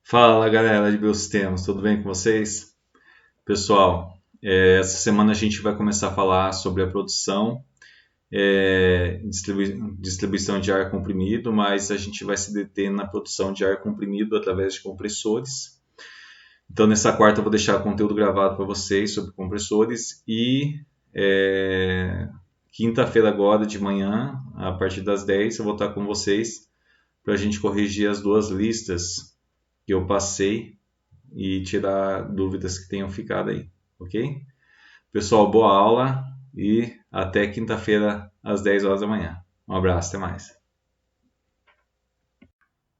Fala galera de Biosistemas, tudo bem com vocês? Pessoal, essa semana a gente vai começar a falar sobre a produção e distribuição de ar comprimido, mas a gente vai se deter na produção de ar comprimido através de compressores. Então, nessa quarta, eu vou deixar conteúdo gravado para vocês sobre compressores e quinta-feira, agora de manhã, a partir das 10, eu vou estar com vocês para a gente corrigir as duas listas que eu passei e tirar dúvidas que tenham ficado aí, ok? Pessoal, boa aula e até quinta-feira às 10 horas da manhã. Um abraço, até mais.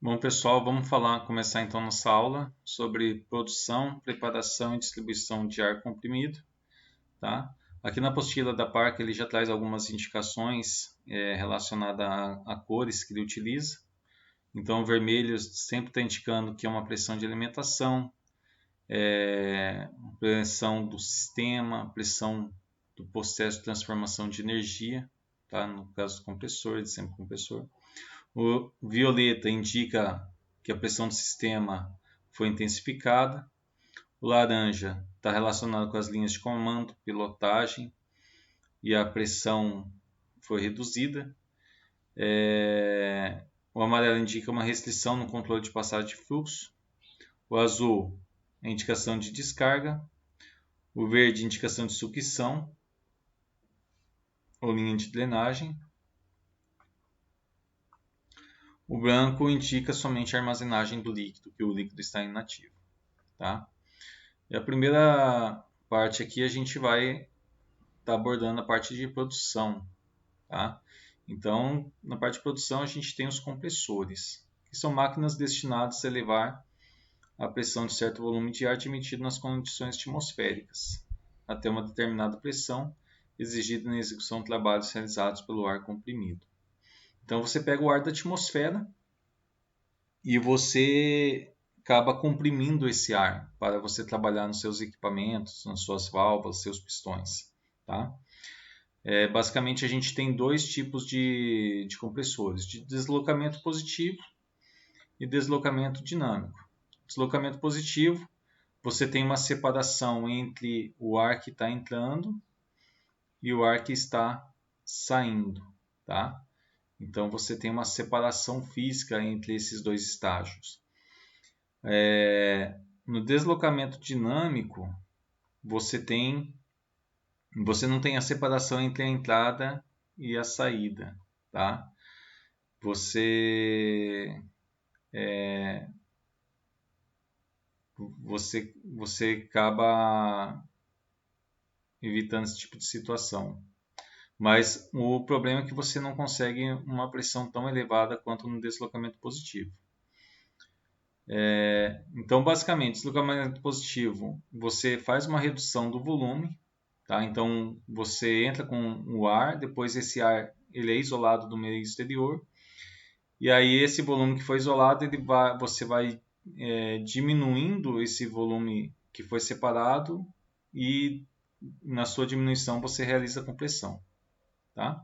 Bom, pessoal, vamos começar então nossa aula sobre produção, preparação e distribuição de ar comprimido, tá? Aqui na apostila da Parker ele já traz algumas indicações relacionadas a cores que ele utiliza. Então, o vermelho sempre está indicando que é uma pressão de alimentação, pressão do sistema, pressão do processo de transformação de energia, tá? No caso do compressor, de sempre compressor. O violeta indica que a pressão do sistema foi intensificada. O laranja está relacionado com as linhas de comando, pilotagem e a pressão foi reduzida. O amarelo indica uma restrição no controle de passagem de fluxo. O azul é indicação de descarga. O verde, indicação de sucção ou linha de drenagem. O branco indica somente a armazenagem do líquido, que o líquido está inativo. Tá? E a primeira parte aqui a gente vai estar abordando a parte de produção. Tá? Então, na parte de produção a gente tem os compressores, que são máquinas destinadas a elevar a pressão de certo volume de ar admitido nas condições atmosféricas, até uma determinada pressão exigida na execução de trabalhos realizados pelo ar comprimido. Então você pega o ar da atmosfera e você acaba comprimindo esse ar para você trabalhar nos seus equipamentos, nas suas válvulas, seus pistões. Tá? Basicamente a gente tem dois tipos de compressores, de deslocamento positivo e deslocamento dinâmico. Deslocamento positivo, você tem uma separação entre o ar que está entrando e o ar que está saindo, tá? Então você tem uma separação física entre esses dois estágios. No deslocamento dinâmico, você não tem a separação entre a entrada e a saída, tá? Você acaba evitando esse tipo de situação. Mas o problema é que você não consegue uma pressão tão elevada quanto no deslocamento positivo. Então, basicamente, deslocamento positivo, você faz uma redução do volume, tá? Então, você entra com o ar, depois esse ar ele é isolado do meio exterior, e aí esse volume que foi isolado, você vai diminuindo esse volume que foi separado e na sua diminuição você realiza a compressão. Tá?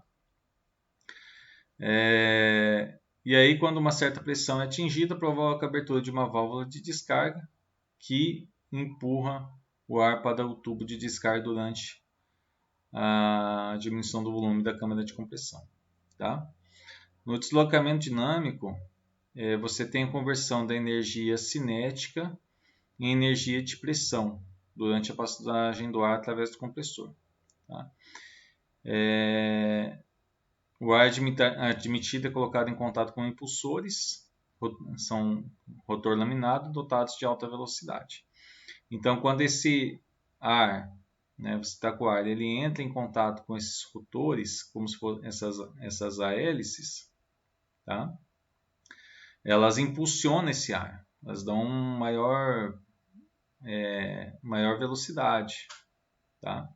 E aí, quando uma certa pressão é atingida, provoca a abertura de uma válvula de descarga que empurra o ar para o tubo de descarga durante a diminuição do volume da câmara de compressão. Tá? No deslocamento dinâmico, você tem a conversão da energia cinética em energia de pressão durante a passagem do ar através do compressor. Tá? O ar admitido é colocado em contato com impulsores, são rotor laminado, dotados de alta velocidade. Então, quando esse ar, você está com o ar, ele entra em contato com esses rotores, como se fossem essas hélices, tá? Elas impulsionam esse ar, elas dão maior velocidade, tá?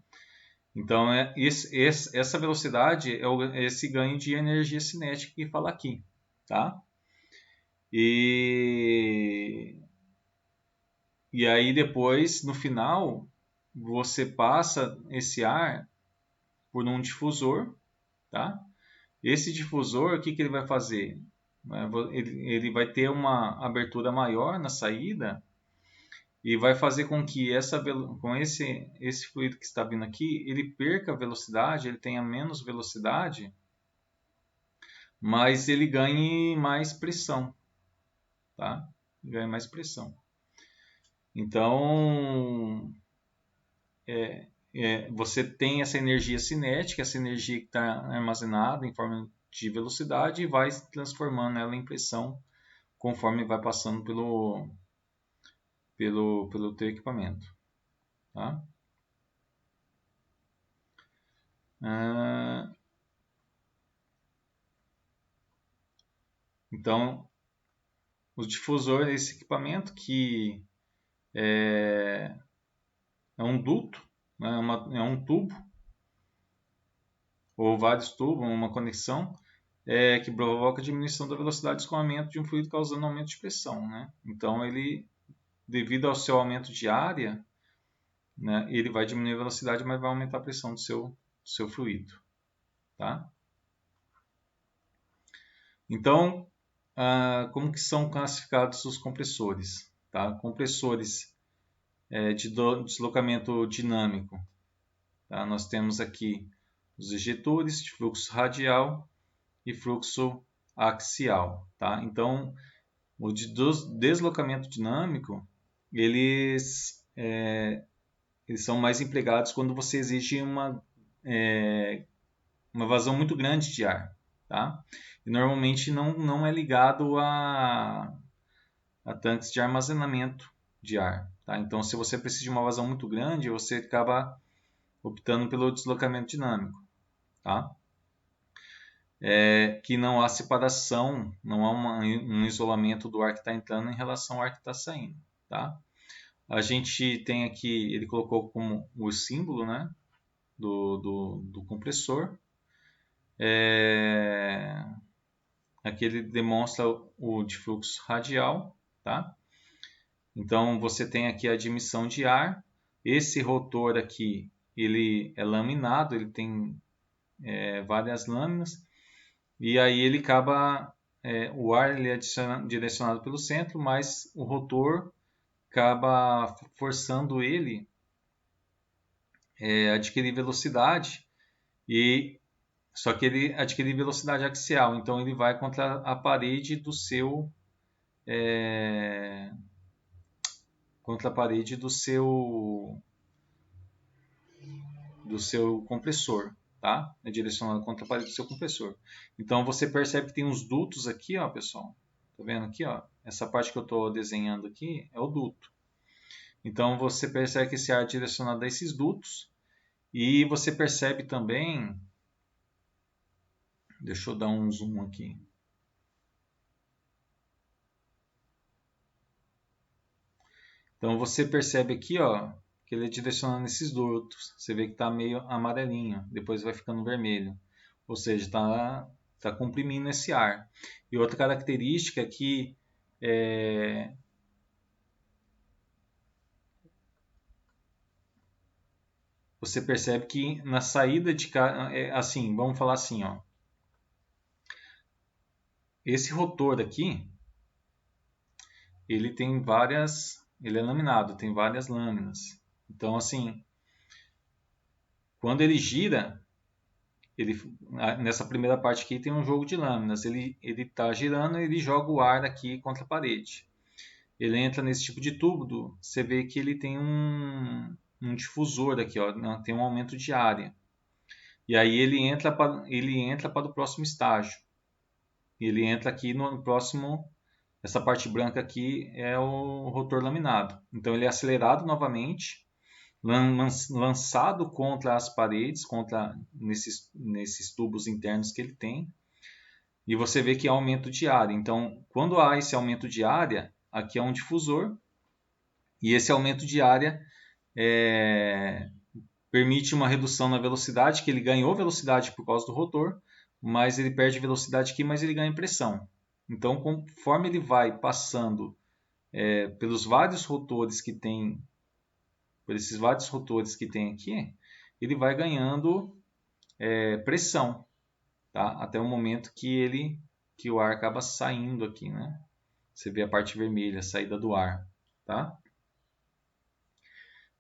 Então, essa velocidade é esse ganho de energia cinética que fala aqui, tá? E aí depois, no final, você passa esse ar por um difusor, tá? Esse difusor, o que ele vai fazer? né? Ele vai ter uma abertura maior na saída e vai fazer com que esse fluido que está vindo aqui, ele perca velocidade, ele tenha menos velocidade, mas ele ganhe mais pressão, tá? Ganhe mais pressão. Então, você tem essa energia cinética, essa energia que está armazenada em forma de velocidade e vai transformando ela em pressão conforme vai passando pelo teu equipamento, tá? Então, o difusor é esse equipamento que é um duto, né? É um tubo, ou vários tubos, uma conexão, que provoca a diminuição da velocidade de escoamento de um fluido causando aumento de pressão, né? Então, ele, devido ao seu aumento de área, né, ele vai diminuir a velocidade, mas vai aumentar a pressão do seu fluido, tá? Então, como que são classificados os compressores? Tá? Compressores de deslocamento dinâmico. Tá? Nós temos aqui os ejetores de fluxo radial e fluxo axial. Tá? Então, o de deslocamento dinâmico, eles são mais empregados quando você exige uma vazão muito grande de ar. Tá? E normalmente não é ligado a tanques de armazenamento de ar. Tá? Então, se você precisa de uma vazão muito grande, você acaba optando pelo deslocamento dinâmico. Tá? Que não há separação, não há um isolamento do ar que está entrando em relação ao ar que está saindo. Tá? A gente tem aqui, ele colocou como o símbolo, né, do compressor. Aqui ele demonstra o de fluxo radial. Tá? Então você tem aqui a admissão de ar. Esse rotor aqui ele é laminado, ele tem várias lâminas e aí ele acaba o ar ele é direcionado pelo centro, mas o rotor acaba forçando ele a adquirir velocidade e só que ele adquire velocidade axial, então ele vai contra a parede do seu compressor, tá? É direcionado contra a parede do seu compressor. Então você percebe que tem uns dutos aqui, ó, pessoal. Tá vendo aqui, ó? Essa parte que eu estou desenhando aqui é o duto. Então você percebe que esse ar é direcionado a esses dutos e você percebe também, deixa eu dar um zoom aqui. Então você percebe aqui, ó, que ele é direcionado nesses dutos. Você vê que está meio amarelinho, depois vai ficando vermelho. Ou seja, está comprimindo esse ar. E outra característica é que você percebe que na saída de assim, vamos falar assim, ó. Esse rotor aqui, ele é laminado, tem várias lâminas. Então, assim, quando ele gira, nessa primeira parte aqui tem um jogo de lâminas. Ele está girando e ele joga o ar aqui contra a parede. Ele entra nesse tipo de tubo, você vê que ele tem um difusor aqui, ó, tem um aumento de área. E aí ele entra para o próximo estágio. Ele entra aqui no próximo, essa parte branca aqui é o rotor laminado. Então ele é acelerado novamente, lançado contra as paredes, nesses tubos internos que ele tem. E você vê que há aumento de área. Então, quando há esse aumento de área, aqui é um difusor. E esse aumento de área permite uma redução na velocidade, que ele ganhou velocidade por causa do rotor, mas ele perde velocidade aqui, mas ele ganha pressão. Então, conforme ele vai passando pelos vários rotores que tem, por esses vários rotores que tem aqui, ele vai ganhando pressão, tá? Até o momento que ele que o ar acaba saindo aqui, né? Você vê a parte vermelha, a saída do ar, tá?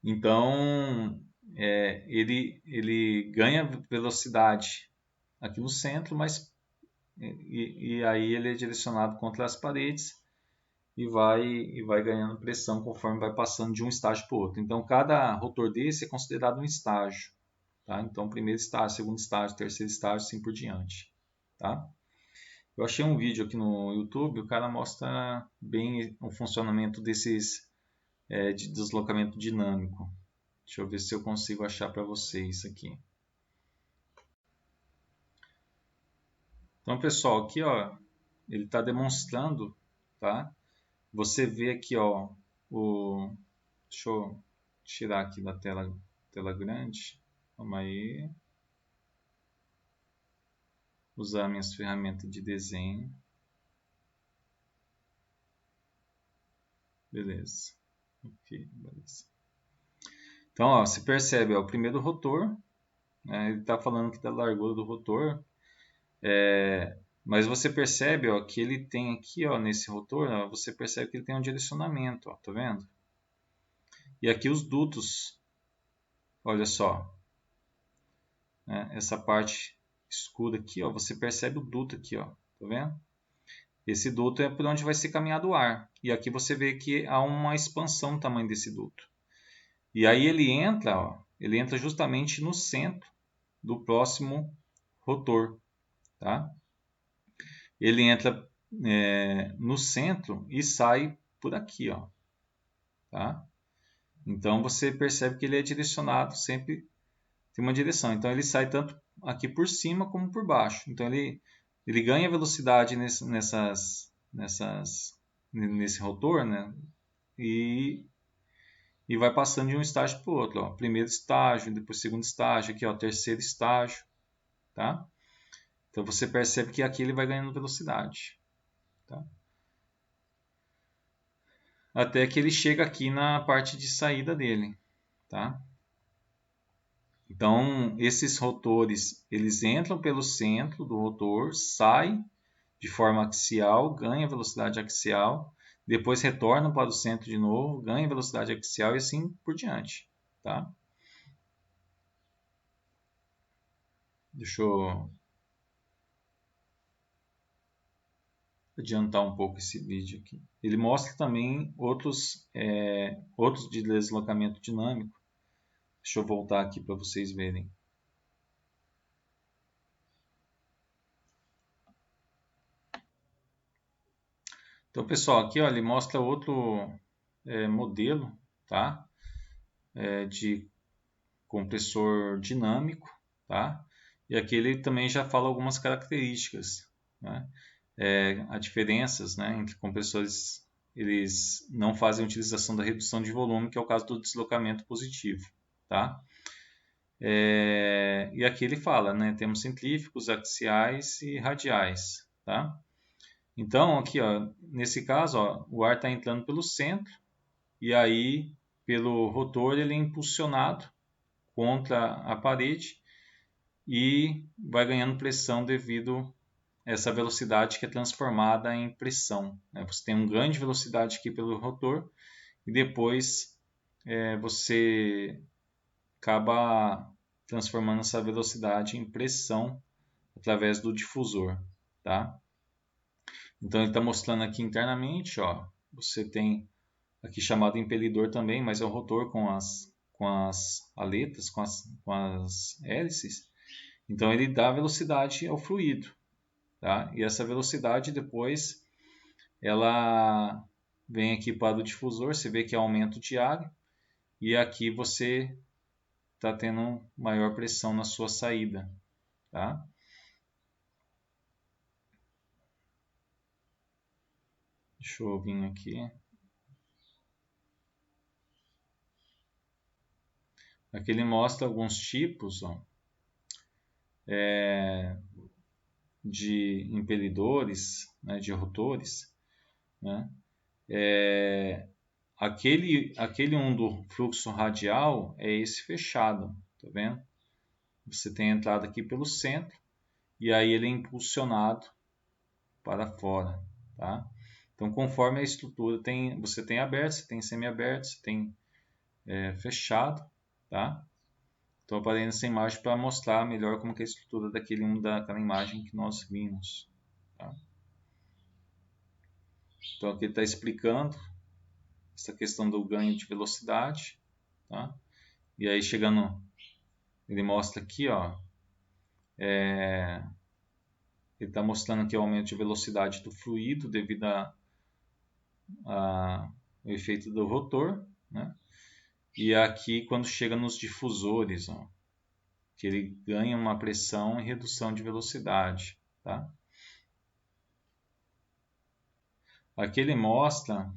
Então, ele ganha velocidade aqui no centro, mas e aí ele é direcionado contra as paredes e vai ganhando pressão conforme vai passando de um estágio para o outro. Então, cada rotor desse é considerado um estágio, tá? Então, primeiro estágio, segundo estágio, terceiro estágio, assim por diante, tá? Eu achei um vídeo aqui no YouTube, o cara mostra bem o funcionamento desses de deslocamento dinâmico. Deixa eu ver se eu consigo achar para vocês aqui. Então, pessoal, aqui ó, ele está demonstrando, tá? Você vê aqui, ó, deixa eu tirar aqui da tela grande. Calma aí. Usar minhas ferramentas de desenho. Beleza. Ok, beleza. Então, ó, você percebe, ó, o primeiro rotor, né, ele está falando que da largura do rotor, mas você percebe, ó, que ele tem aqui, ó, nesse rotor, ó, você percebe que ele tem um direcionamento, ó, tá vendo? E aqui os dutos, olha só, né, essa parte escura aqui, ó, você percebe o duto aqui, ó, tá vendo? Esse duto é por onde vai ser caminhado o ar. E aqui você vê que há uma expansão do tamanho desse duto. E aí ele entra justamente no centro do próximo rotor, tá? Ele entra no centro e sai por aqui, ó, tá? Então você percebe que ele é direcionado, sempre tem uma direção. Então ele sai tanto aqui por cima como por baixo. Então ele ganha velocidade nesse rotor, né? E vai passando de um estágio para o outro. Ó. Primeiro estágio, depois segundo estágio, aqui ó, terceiro estágio, tá? Então você percebe que aqui ele vai ganhando velocidade, tá? Até que ele chega aqui na parte de saída dele, tá? Então esses rotores eles entram pelo centro do rotor, saem de forma axial, ganha velocidade axial, depois retornam para o centro de novo, ganha velocidade axial e assim por diante, tá? Deixa eu adiantar um pouco esse vídeo aqui. Ele mostra também outros de deslocamento dinâmico. Deixa eu voltar aqui para vocês verem. Então, pessoal, aqui ó, ele mostra outro modelo, tá? De compressor dinâmico, tá? E aqui ele também já fala algumas características, né? Há diferenças, né, entre compressores, eles não fazem utilização da redução de volume, que é o caso do deslocamento positivo, tá? E aqui ele fala, né, temos centrífugos, axiais e radiais, tá? Então, aqui, ó, nesse caso, ó, o ar está entrando pelo centro e aí, pelo rotor, ele é impulsionado contra a parede e vai ganhando pressão devido a essa velocidade que é transformada em pressão, né? Você tem uma grande velocidade aqui pelo rotor e depois você acaba transformando essa velocidade em pressão através do difusor, tá? Então ele está mostrando aqui internamente, ó, você tem aqui chamado impelidor também, mas é o rotor com as aletas, com as hélices. Então ele dá velocidade ao fluido, tá? E essa velocidade depois ela vem aqui para o difusor, você vê que é aumento diário e aqui você está tendo maior pressão na sua saída, tá? Deixa eu vir aqui. Aqui ele mostra alguns tipos, ó, de impelidores, né, de rotores, né? Aquele um do fluxo radial é esse fechado, tá vendo? Você tem a entrada aqui pelo centro e aí ele é impulsionado para fora, tá? Então, conforme a estrutura, você tem aberto, você tem semi-aberto, você tem fechado, tá? Estou aparelhando essa imagem para mostrar melhor como que é a estrutura daquela imagem que nós vimos, tá? Então, aqui ele está explicando essa questão do ganho de velocidade, tá? E aí, chegando, ele mostra aqui, ó, ele está mostrando aqui o aumento de velocidade do fluido devido ao efeito do rotor, né? E aqui, quando chega nos difusores, ó, que ele ganha uma pressão e redução de velocidade, tá? Aqui ele mostra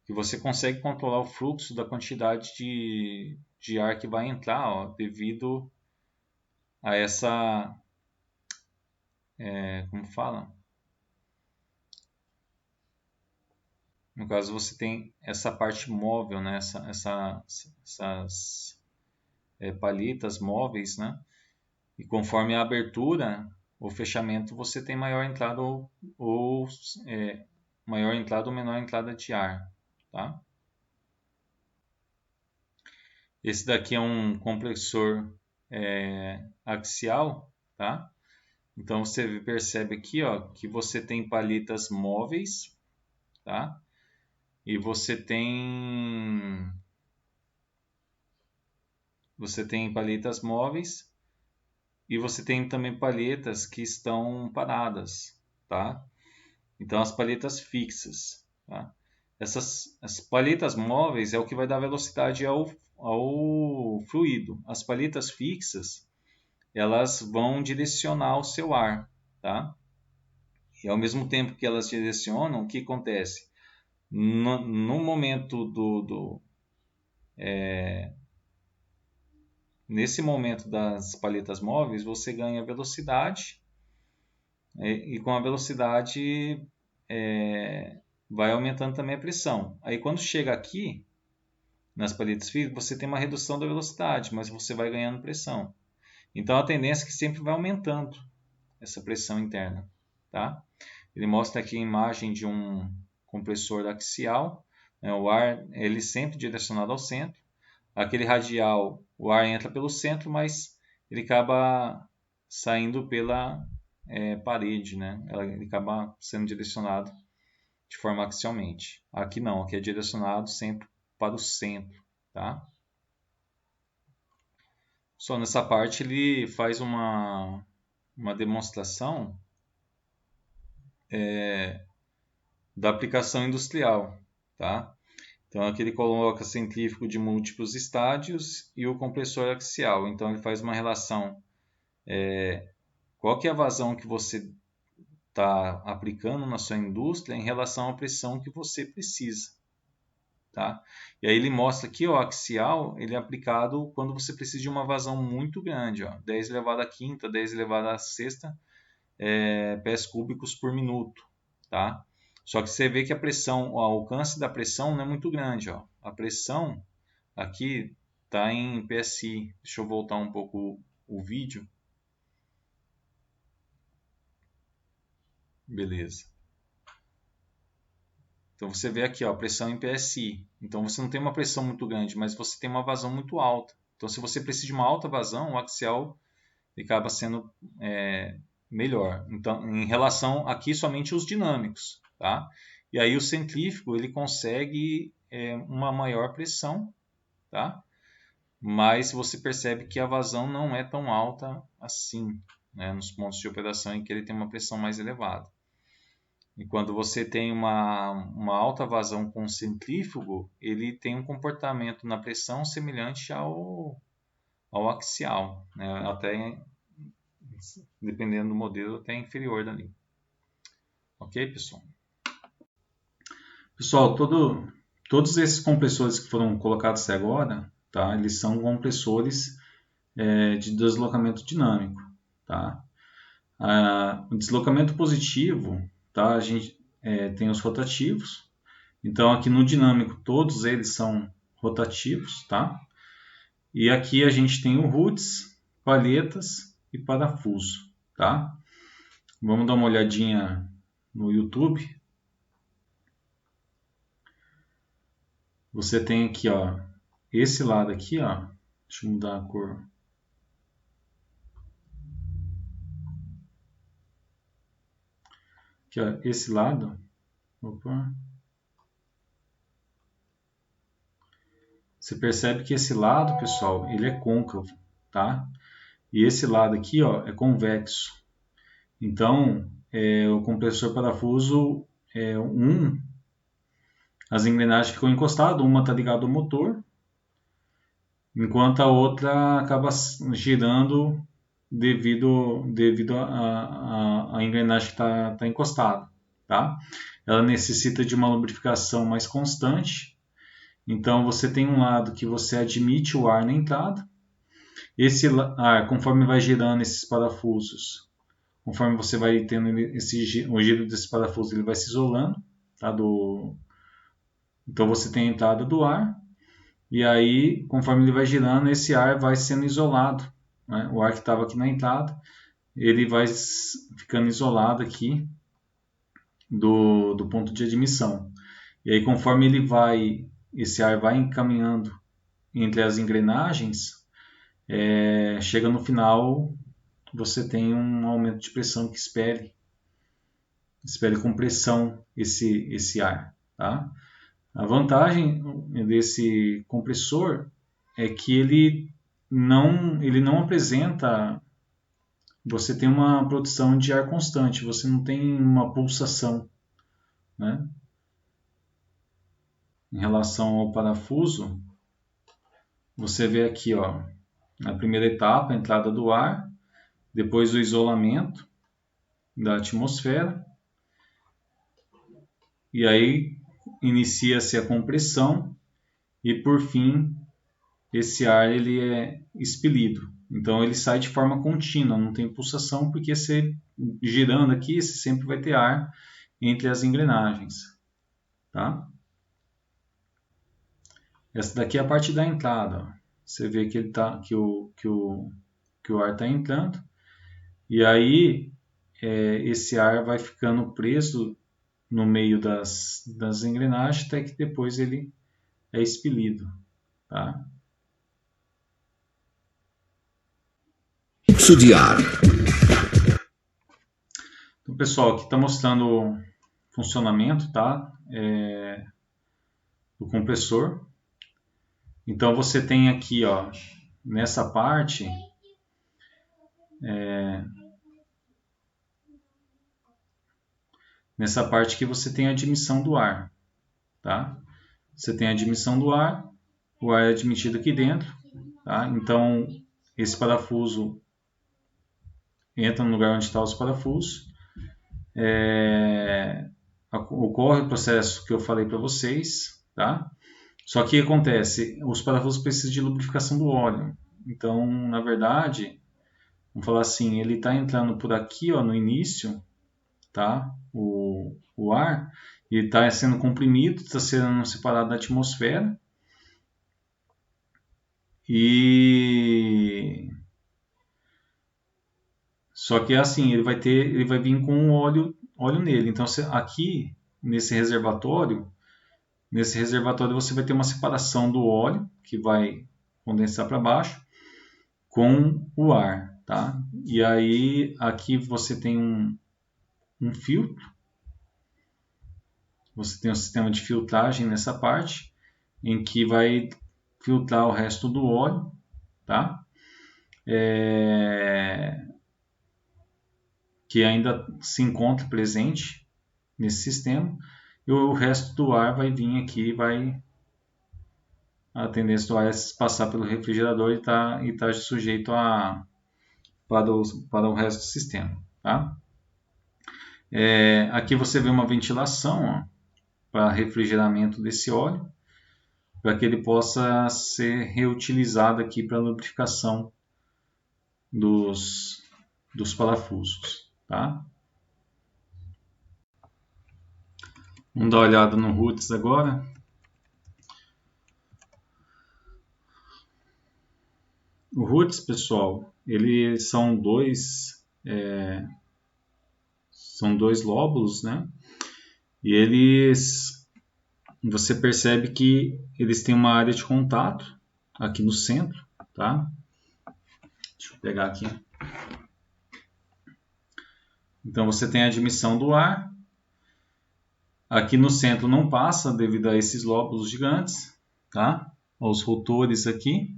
que você consegue controlar o fluxo da quantidade de ar que vai entrar, ó, devido a essa, como fala? No caso, você tem essa parte móvel, né? Essas palitas móveis, né? E conforme a abertura, o fechamento, você tem maior entrada ou maior entrada ou menor entrada de ar, tá? Esse daqui é um compressor axial, tá? Então você percebe aqui, ó, que você tem palitas móveis, tá? E você tem paletas móveis e você tem também paletas que estão paradas, tá? Então as paletas fixas, tá? As paletas móveis é o que vai dar velocidade ao fluido. As paletas fixas, elas vão direcionar o seu ar, tá? E ao mesmo tempo que elas direcionam, o que acontece? No momento nesse momento das paletas móveis, você ganha velocidade e com a velocidade vai aumentando também a pressão. Aí quando chega aqui, nas paletas fixas, você tem uma redução da velocidade, mas você vai ganhando pressão. Então a tendência é que sempre vai aumentando essa pressão interna, tá? Ele mostra aqui a imagem de um compressor axial, né? O ar ele sempre direcionado ao centro. Aquele radial, o ar entra pelo centro, mas ele acaba saindo pela parede, né? Ele acaba sendo direcionado de forma axialmente. Aqui não, aqui é direcionado sempre para o centro, tá? Só nessa parte ele faz uma demonstração da aplicação industrial, tá? Então aqui ele coloca centrífugo de múltiplos estádios e o compressor axial. Então ele faz uma relação, qual que é a vazão que você está aplicando na sua indústria em relação à pressão que você precisa, tá? E aí ele mostra aqui, ó, o axial, ele é aplicado quando você precisa de uma vazão muito grande, ó, 10 elevado à quinta, 10 elevado à sexta pés cúbicos por minuto, tá? Só que você vê que a pressão, o alcance da pressão não é muito grande, ó. A pressão aqui está em PSI. Deixa eu voltar um pouco o vídeo. Beleza. Então você vê aqui, ó, pressão em PSI. Então você não tem uma pressão muito grande, mas você tem uma vazão muito alta. Então se você precisa de uma alta vazão, o axial acaba sendo melhor. Então, em relação aqui somente os dinâmicos, tá? E aí o centrífugo ele consegue uma maior pressão, tá? Mas você percebe que a vazão não é tão alta assim, né? Nos pontos de operação em que ele tem uma pressão mais elevada. E quando você tem uma alta vazão com centrífugo, ele tem um comportamento na pressão semelhante ao axial, né? Até dependendo do modelo, até inferior dali. Ok, pessoal? Pessoal, todos esses compressores que foram colocados até agora, tá? Eles são compressores de deslocamento dinâmico, tá? O deslocamento positivo, tá? A gente tem os rotativos. Então, aqui no dinâmico, todos eles são rotativos, tá? E aqui a gente tem o roots, palhetas e parafuso, tá? Vamos dar uma olhadinha no YouTube. Você tem aqui, ó, esse lado aqui, ó. Deixa eu mudar a cor. Aqui, ó, esse lado. Opa. Você percebe que esse lado, pessoal, ele é côncavo, tá? E esse lado aqui, ó, é convexo. Então, o compressor parafuso as engrenagens ficam encostadas, uma está ligada ao motor, enquanto a outra acaba girando devido a engrenagem que está encostada, tá? Ela necessita de uma lubrificação mais constante. Então você tem um lado que você admite o ar na entrada. Esse ar, conforme vai girando esses parafusos, conforme você vai tendo o giro desse parafuso, ele vai se isolando, tá? Então você tem a entrada do ar. E aí, conforme ele vai girando, esse ar vai sendo isolado, né? O ar que estava aqui na entrada, ele vai ficando isolado aqui do ponto de admissão. E aí, conforme esse ar vai encaminhando entre as engrenagens, chega no final, você tem um aumento de pressão que espere com pressão esse ar, tá? A vantagem desse compressor é que ele não apresenta. Você tem uma produção de ar constante, você não tem uma pulsação, né? Em relação ao parafuso, você vê aqui, ó, na primeira etapa, a entrada do ar, depois o isolamento da atmosfera, e aí inicia-se a compressão e por fim esse ar ele é expelido. Então ele sai de forma contínua, não tem pulsação, porque você girando aqui, você sempre vai ter ar entre as engrenagens, tá? Essa daqui é a parte da entrada, ó. Você vê que que o ar está entrando, e aí esse ar vai ficando preso no meio das engrenagens até que depois ele é expelido, tá? Fluxo de ar. Então, pessoal, aqui está mostrando o funcionamento, tá? Do compressor. Então você tem aqui, ó, nessa parte, que você tem a admissão do ar, tá? Você tem a admissão do ar, o ar é admitido aqui dentro, tá? Então esse parafuso entra no lugar onde estão os parafusos, ocorre o processo que eu falei para vocês, tá? Só que acontece, os parafusos precisam de lubrificação do óleo. Então, na verdade, vamos falar assim, ele está entrando por aqui, ó, no início, tá? O ar, ele está sendo comprimido, está sendo separado da atmosfera e só que assim, ele vai vir com óleo nele. Então, aqui nesse reservatório você vai ter uma separação do óleo que vai condensar para baixo com o ar, tá? E aí aqui você tem um filtro, você tem um sistema de filtragem nessa parte, em que vai filtrar o resto do óleo, tá? Que ainda se encontra presente nesse sistema, e o resto do ar vai vir aqui, a tendência do ar é passar pelo refrigerador e tá sujeito para o resto do sistema, tá? Aqui você vê uma ventilação para refrigeramento desse óleo, para que ele possa ser reutilizado aqui para lubrificação dos parafusos, tá? Vamos dar uma olhada no roots agora. O roots, pessoal, eles são dois são dois lóbulos, né? E eles, você percebe que eles têm uma área de contato aqui no centro, tá? Deixa eu pegar aqui. Então você tem a admissão do ar. Aqui no centro não passa devido a esses lóbulos gigantes, tá? Os rotores aqui.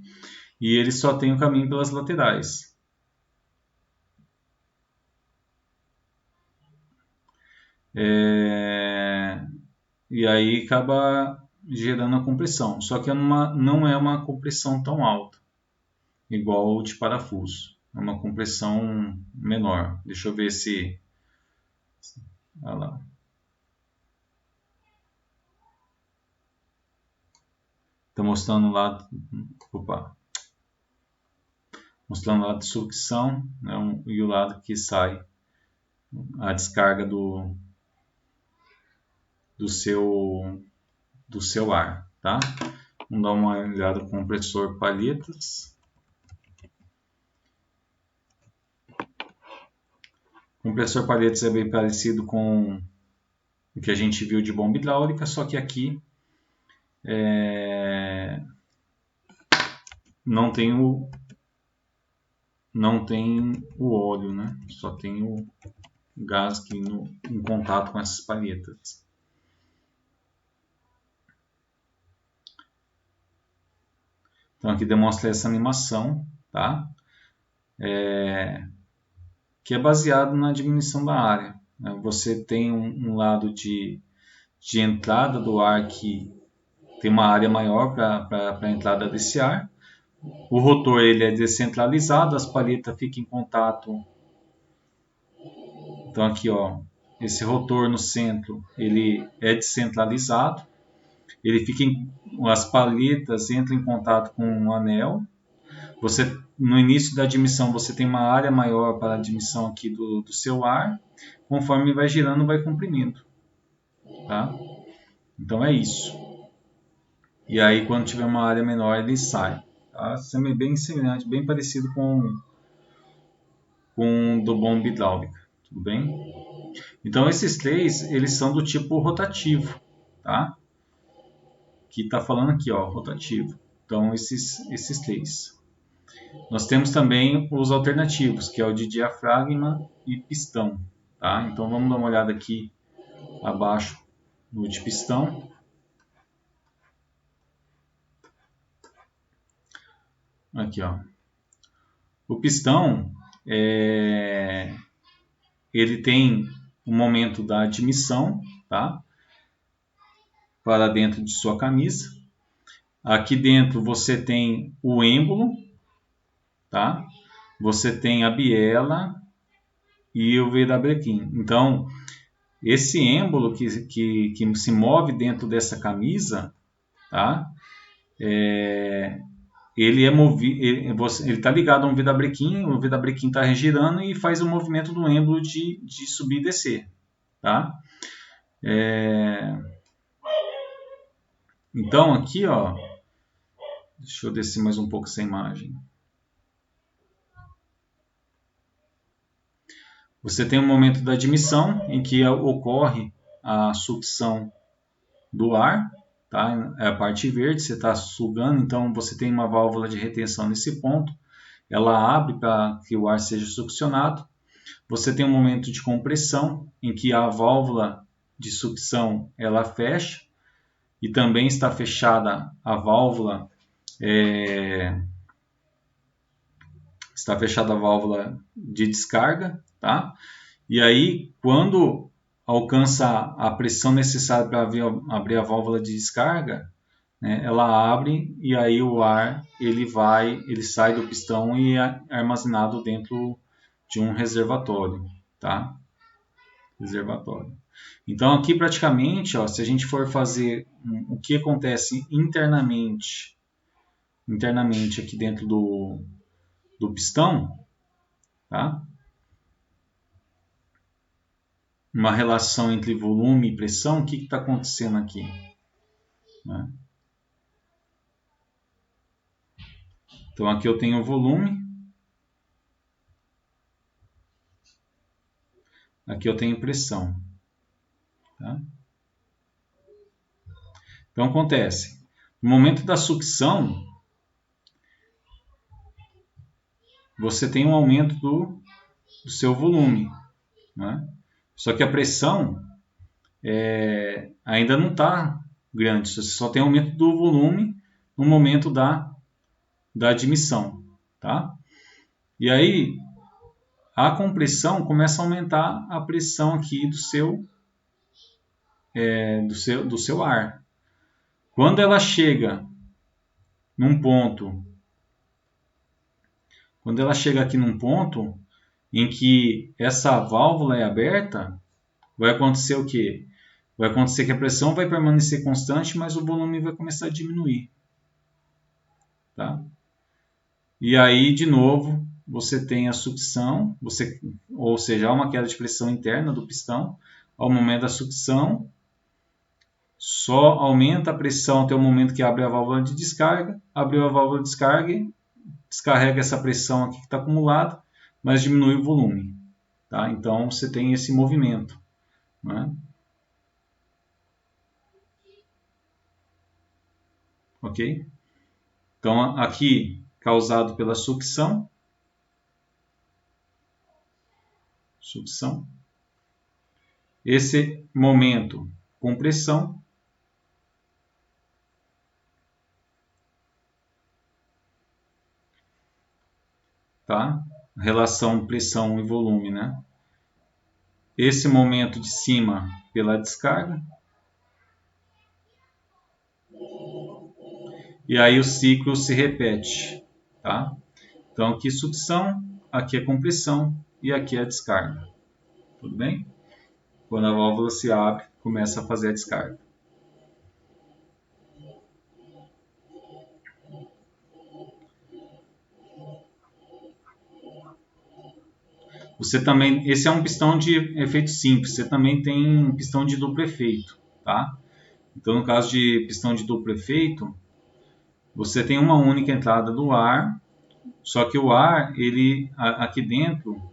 E ele só tem o caminho pelas laterais. E aí acaba gerando a compressão. Só que não é uma compressão tão alta, igual o de parafuso. É uma compressão menor. Deixa eu ver se... Olha lá. Está mostrando lá... Opa! Mostrando o lado de sucção, né, e o lado que sai a descarga do seu ar, tá? Vamos dar uma olhada no compressor palhetas. O compressor palhetas é bem parecido com o que a gente viu de bomba hidráulica, só que aqui não tem o óleo, né? Só tem o gás aqui em contato com essas palhetas. Então aqui demonstra essa animação, tá? Que é baseado na diminuição da área. Você tem um lado de entrada do ar que tem uma área maior para a entrada desse ar. O rotor ele é descentralizado, as palhetas ficam em contato. Então aqui, ó, esse rotor no centro ele é descentralizado. As palhetas entram em contato com um anel. Você, no início da admissão, você tem uma área maior para a admissão aqui do seu ar. Conforme vai girando, vai comprimindo. Tá? Então é isso. E aí, quando tiver uma área menor, ele sai. Tá? É bem semelhante, bem parecido com do bomba hidráulica. Tudo bem? Então, esses três, eles são do tipo rotativo. Tá? Que está falando aqui, ó, rotativo. Então, esses três. Nós temos também os alternativos, que é o de diafragma e pistão. Tá? Então, vamos dar uma olhada aqui abaixo no de pistão. Aqui, ó. O pistão, ele tem o momento da admissão, tá? Para dentro de sua camisa. Aqui dentro você tem o êmbolo, tá? Você tem a biela e o virabrequim. Então, esse êmbolo que se move dentro dessa camisa, tá? Ele está ligado a um virabrequim, o virabrequim está girando e faz o movimento do êmbolo de subir e descer, tá? Então aqui, ó, deixa eu descer mais um pouco essa imagem. Você tem um momento da admissão em que ocorre a sucção do ar, tá? É a parte verde, você está sugando, então você tem uma válvula de retenção nesse ponto. Ela abre para que o ar seja succionado. Você tem um momento de compressão em que a válvula de sucção ela fecha e também está fechada a válvula de descarga, tá? E aí quando alcança a pressão necessária para abrir a válvula de descarga, né, ela abre e aí o ar ele sai do pistão e é armazenado dentro de um reservatório, tá? Reservatório. Então aqui praticamente, ó, se a gente for fazer o que acontece internamente aqui dentro do pistão, tá? Uma relação entre volume e pressão, o que está acontecendo aqui? Né? Então aqui eu tenho o volume, aqui eu tenho pressão. Tá? Então acontece, no momento da sucção, você tem um aumento do seu volume, né? Só que a pressão ainda não está grande, você só tem aumento do volume no momento da admissão. Tá? E aí, a compressão começa a aumentar a pressão aqui do seu ar. Quando ela chega num ponto, quando ela chega aqui num ponto em que essa válvula é aberta, vai acontecer o quê? Vai acontecer que a pressão vai permanecer constante, mas o volume vai começar a diminuir. Tá? E aí, de novo, você tem a sucção, ou seja, há uma queda de pressão interna do pistão. Ao momento da sucção, só aumenta a pressão até o momento que abre a válvula de descarga. Abriu a válvula de descarga, descarrega essa pressão aqui que está acumulada, mas diminui o volume. Tá? Então, você tem esse movimento. Né? Ok? Então, aqui, causado pela sucção. Esse momento, compressão. Tá? Relação pressão e volume, né? Esse momento de cima pela descarga. E aí o ciclo se repete, tá? Então aqui sucção, aqui é compressão e aqui é a descarga. Tudo bem? Quando a válvula se abre, começa a fazer a descarga. Você também, esse é um pistão de efeito simples, você também tem um pistão de duplo efeito, tá? Então no caso de pistão de duplo efeito, você tem uma única entrada do ar, só que o ar, ele aqui dentro,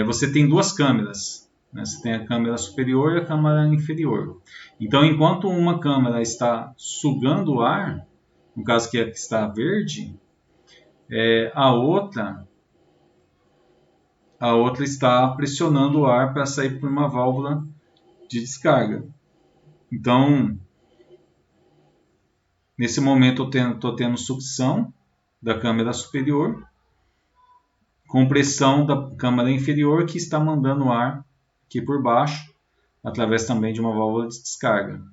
você tem duas câmeras, né? Você tem a câmera superior e a câmera inferior. Então enquanto uma câmera está sugando o ar, no caso que aqui está verde, a outra está pressionando o ar para sair por uma válvula de descarga. Então, nesse momento eu estou tendo sucção da câmara superior, compressão da câmara inferior que está mandando o ar aqui por baixo, através também de uma válvula de descarga.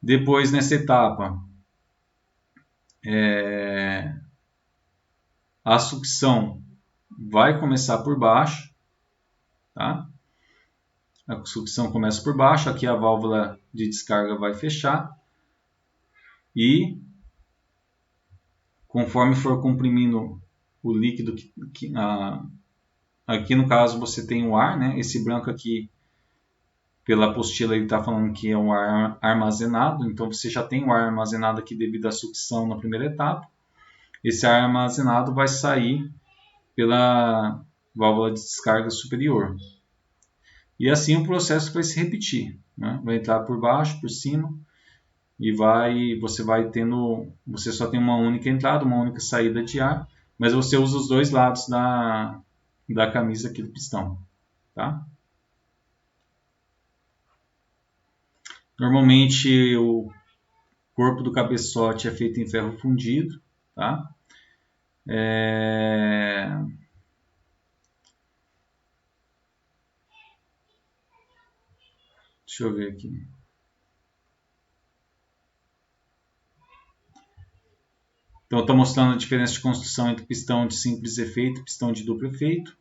Depois, nessa etapa, a sucção vai começar por baixo, tá? A sucção começa por baixo, aqui a válvula de descarga vai fechar e conforme for comprimindo o líquido, aqui no caso você tem o ar, né? Esse branco aqui, pela apostila, ele está falando que é um ar armazenado, então você já tem o ar armazenado aqui devido à sucção na primeira etapa. Esse ar armazenado vai sair pela válvula de descarga superior. E assim o processo vai se repetir, né? Vai entrar por baixo, por cima, e você só tem uma única entrada, uma única saída de ar, mas você usa os dois lados da camisa aqui do pistão, tá? Normalmente o corpo do cabeçote é feito em ferro fundido, tá? Deixa eu ver aqui. Então, estou mostrando a diferença de construção entre pistão de simples efeito e pistão de duplo efeito.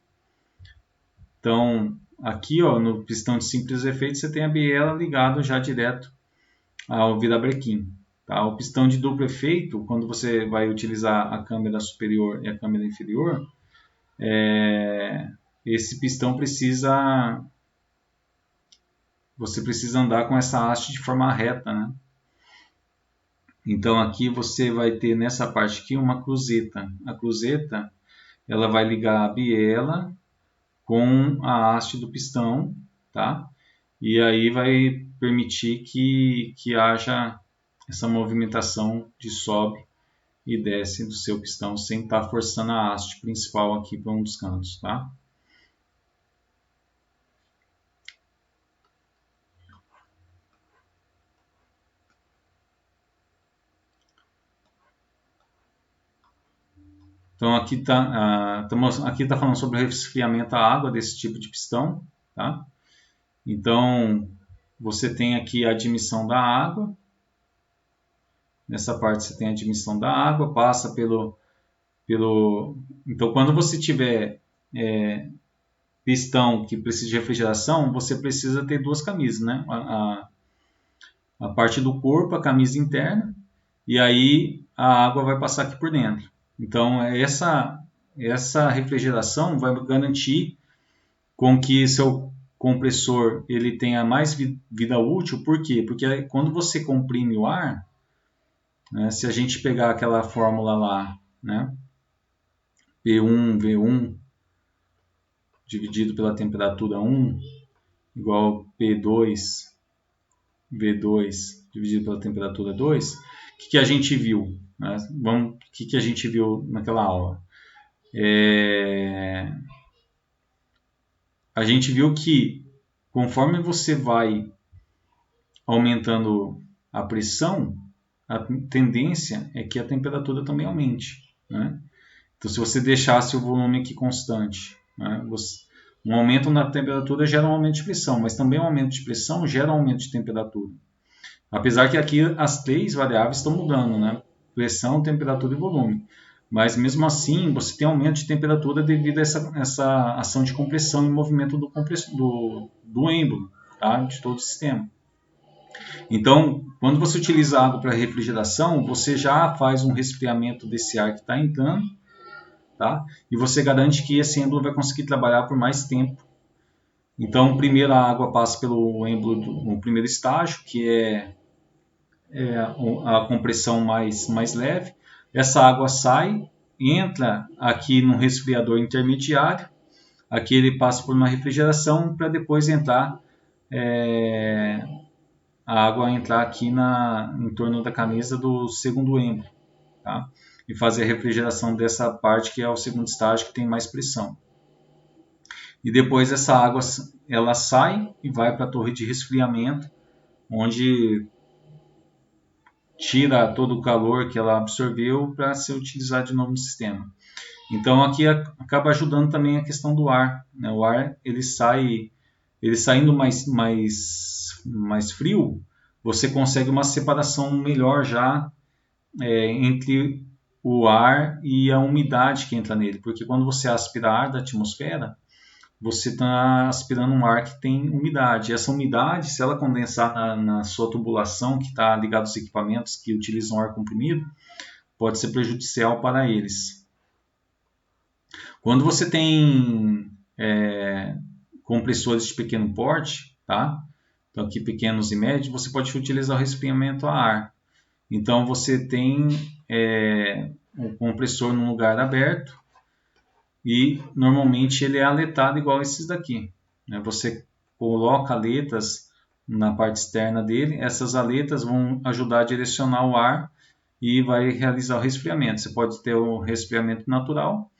Então, aqui no pistão de simples efeito, você tem a biela ligada já direto ao virabrequim. Tá? O pistão de duplo efeito, quando você vai utilizar a câmera superior e a câmera inferior, esse pistão você precisa andar com essa haste de forma reta, né? Então aqui você vai ter nessa parte aqui uma cruzeta. A cruzeta ela vai ligar a biela com a haste do pistão, tá? E aí vai permitir que haja essa movimentação de sobe e desce do seu pistão sem estar forçando a haste principal aqui para um dos cantos, tá? Então aqui está falando sobre o resfriamento à água desse tipo de pistão, tá? Então você tem aqui a admissão da água. Nessa parte você tem a admissão da água, passa pelo... Então quando você tiver pistão que precisa de refrigeração, você precisa ter duas camisas, né? A parte do corpo, a camisa interna, e aí a água vai passar aqui por dentro. Então essa refrigeração vai garantir com que seu compressor ele tenha mais vida útil. Por quê? Porque quando você comprime o ar, né, se a gente pegar aquela fórmula lá, né, P1V1 dividido pela temperatura 1 igual P2V2 dividido pela temperatura 2, o que a gente viu? Né? O que a gente viu naquela aula? A gente viu que conforme você vai aumentando a pressão, a tendência é que a temperatura também aumente, né? Então, se você deixasse o volume aqui constante, né, um aumento na temperatura gera um aumento de pressão, mas também um aumento de pressão gera um aumento de temperatura. Apesar que aqui as três variáveis estão mudando, né? Pressão, temperatura e volume. Mas mesmo assim, você tem aumento de temperatura devido a essa ação de compressão e movimento do êmbolo, tá? De todo o sistema. Então, quando você utiliza água para refrigeração, você já faz um resfriamento desse ar que está entrando, tá? E você garante que esse êmbolo vai conseguir trabalhar por mais tempo. Então, primeiro a água passa pelo êmbolo no primeiro estágio, que é a compressão mais leve. Essa água sai, entra aqui no resfriador intermediário, aqui ele passa por uma refrigeração para depois entrar a água entrar aqui em torno da camisa do segundo êmbolo, tá? E fazer a refrigeração dessa parte que é o segundo estágio, que tem mais pressão. E depois essa água ela sai e vai para a torre de resfriamento, onde tira todo o calor que ela absorveu para ser utilizado de novo no sistema. Então aqui acaba ajudando também a questão do ar, né? O ar ele saindo mais frio, você consegue uma separação melhor já entre o ar e a umidade que entra nele, porque quando você aspira ar da atmosfera, você está aspirando um ar que tem umidade. Essa umidade, se ela condensar na sua tubulação, que está ligada aos equipamentos que utilizam ar comprimido, pode ser prejudicial para eles. Quando você tem compressores de pequeno porte, tá? Então aqui pequenos e médios, você pode utilizar o resfriamento a ar. Então você tem um compressor num lugar aberto e normalmente ele é aletado igual esses daqui, né? Você coloca aletas na parte externa dele, essas aletas vão ajudar a direcionar o ar e vai realizar o resfriamento. Você pode ter o resfriamento natural,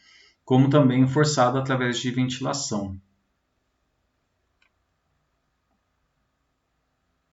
como também forçado através de ventilação.